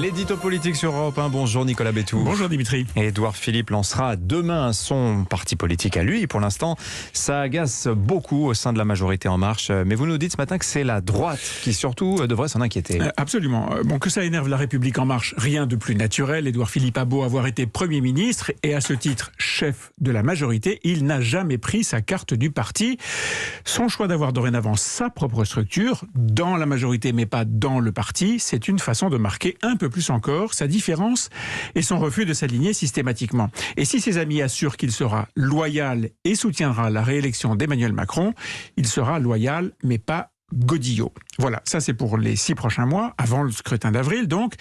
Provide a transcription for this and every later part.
L'édito politique sur Europe 1. Bonjour Nicolas Bétou. Bonjour Dimitri. Édouard Philippe lancera demain son parti politique à lui. Pour l'instant, ça agace beaucoup au sein de la majorité En Marche. Mais vous nous dites ce matin que c'est la droite qui surtout devrait s'en inquiéter. Absolument. Bon, que ça énerve la République En Marche, rien de plus naturel. Édouard Philippe a beau avoir été Premier ministre et à ce titre chef de la majorité, il n'a jamais pris sa carte du parti. Son choix d'avoir dorénavant sa propre structure, dans la majorité mais pas dans le parti, c'est une façon de marquer un peu plus encore sa différence et son refus de s'aligner systématiquement. Et si ses amis assurent qu'il sera loyal et soutiendra la réélection d'Emmanuel Macron, il sera loyal mais pas godillot. Voilà, ça c'est pour les 6 prochains mois, avant le scrutin d'avril donc.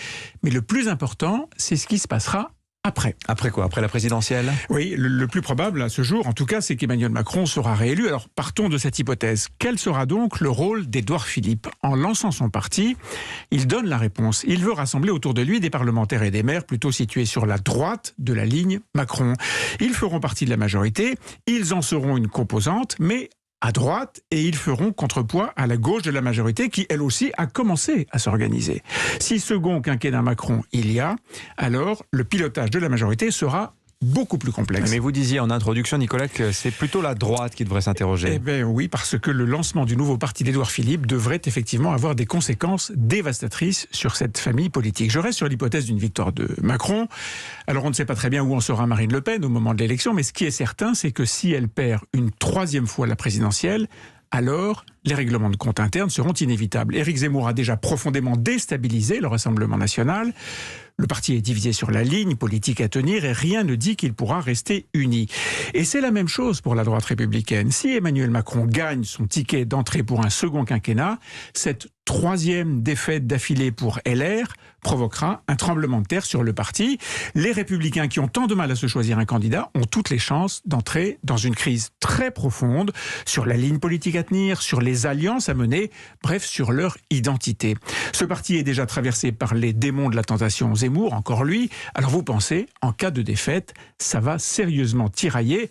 Mais le plus important, c'est ce qui se passera après. Après quoi? Après la présidentielle? Oui, le plus probable à ce jour, en tout cas, c'est qu'Emmanuel Macron sera réélu. Alors partons de cette hypothèse. Quel sera donc le rôle d'Édouard Philippe? En lançant son parti, il donne la réponse. Il veut rassembler autour de lui des parlementaires et des maires plutôt situés sur la droite de la ligne Macron. Ils feront partie de la majorité, ils en seront une composante, mais à droite, et ils feront contrepoids à la gauche de la majorité qui, elle aussi, a commencé à s'organiser. Si second quinquennat Macron il y a, alors le pilotage de la majorité sera beaucoup plus complexe. Mais vous disiez en introduction, Nicolas, que c'est plutôt la droite qui devrait s'interroger. Eh bien oui, parce que le lancement du nouveau parti d'Édouard Philippe devrait effectivement avoir des conséquences dévastatrices sur cette famille politique. Je reste sur l'hypothèse d'une victoire de Macron. Alors on ne sait pas très bien où en sera Marine Le Pen au moment de l'élection, mais ce qui est certain, c'est que si elle perd une 3e fois la présidentielle, alors les règlements de compte internes seront inévitables. Éric Zemmour a déjà profondément déstabilisé le Rassemblement national. Le parti est divisé sur la ligne politique à tenir et rien ne dit qu'il pourra rester uni. Et c'est la même chose pour la droite républicaine. Si Emmanuel Macron gagne son ticket d'entrée pour un second quinquennat, cette 3e défaite d'affilée pour LR provoquera un tremblement de terre sur le parti. Les Républicains qui ont tant de mal à se choisir un candidat ont toutes les chances d'entrer dans une crise très profonde sur la ligne politique à tenir, sur les alliances à mener, bref, sur leur identité. Ce parti est déjà traversé par les démons de la tentation Zemmour, encore lui. Alors vous pensez, en cas de défaite, ça va sérieusement tirailler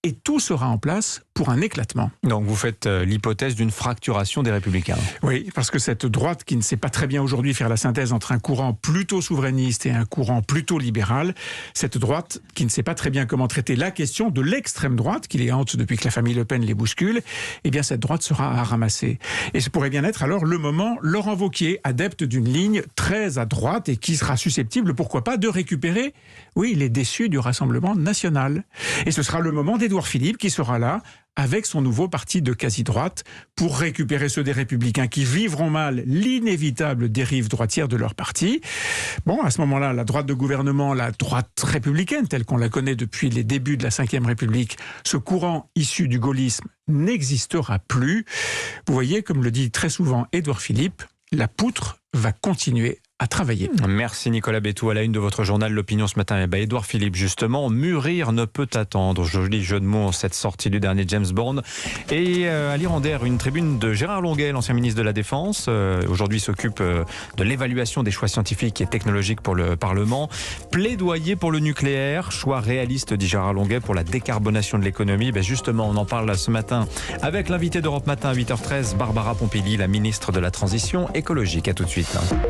et tout sera en place pour un éclatement. Donc vous faites l'hypothèse d'une fracturation des Républicains. Oui, parce que cette droite qui ne sait pas très bien aujourd'hui faire la synthèse entre un courant plutôt souverainiste et un courant plutôt libéral, cette droite qui ne sait pas très bien comment traiter la question de l'extrême droite qui les hante depuis que la famille Le Pen les bouscule, eh bien cette droite sera à ramasser. Et ce pourrait bien être alors le moment Laurent Wauquiez, adepte d'une ligne très à droite et qui sera susceptible, pourquoi pas, de récupérer, oui, les déçus du Rassemblement national. Et ce sera le moment d'Édouard Philippe qui sera là avec son nouveau parti de quasi-droite pour récupérer ceux des Républicains qui vivront mal l'inévitable dérive droitière de leur parti. Bon, à ce moment-là, la droite de gouvernement, la droite républicaine, telle qu'on la connaît depuis les débuts de la Ve République, ce courant issu du gaullisme n'existera plus. Vous voyez, comme le dit très souvent Édouard Philippe, la poutre va continuer à travailler. Merci Nicolas Bétou. À la une de votre journal L'Opinion ce matin, Édouard Philippe justement, mûrir ne peut attendre. Joli jeu de mots, cette sortie du dernier James Bond. Et à l'Hirondère, une tribune de Gérard Longuet, l'ancien ministre de la Défense. Aujourd'hui s'occupe de l'évaluation des choix scientifiques et technologiques pour le Parlement. Plaidoyer pour le nucléaire, choix réaliste, dit Gérard Longuet, pour la décarbonation de l'économie. Justement, on en parle ce matin avec l'invité d'Europe Matin à 8h13, Barbara Pompili, la ministre de la Transition écologique. À tout de suite.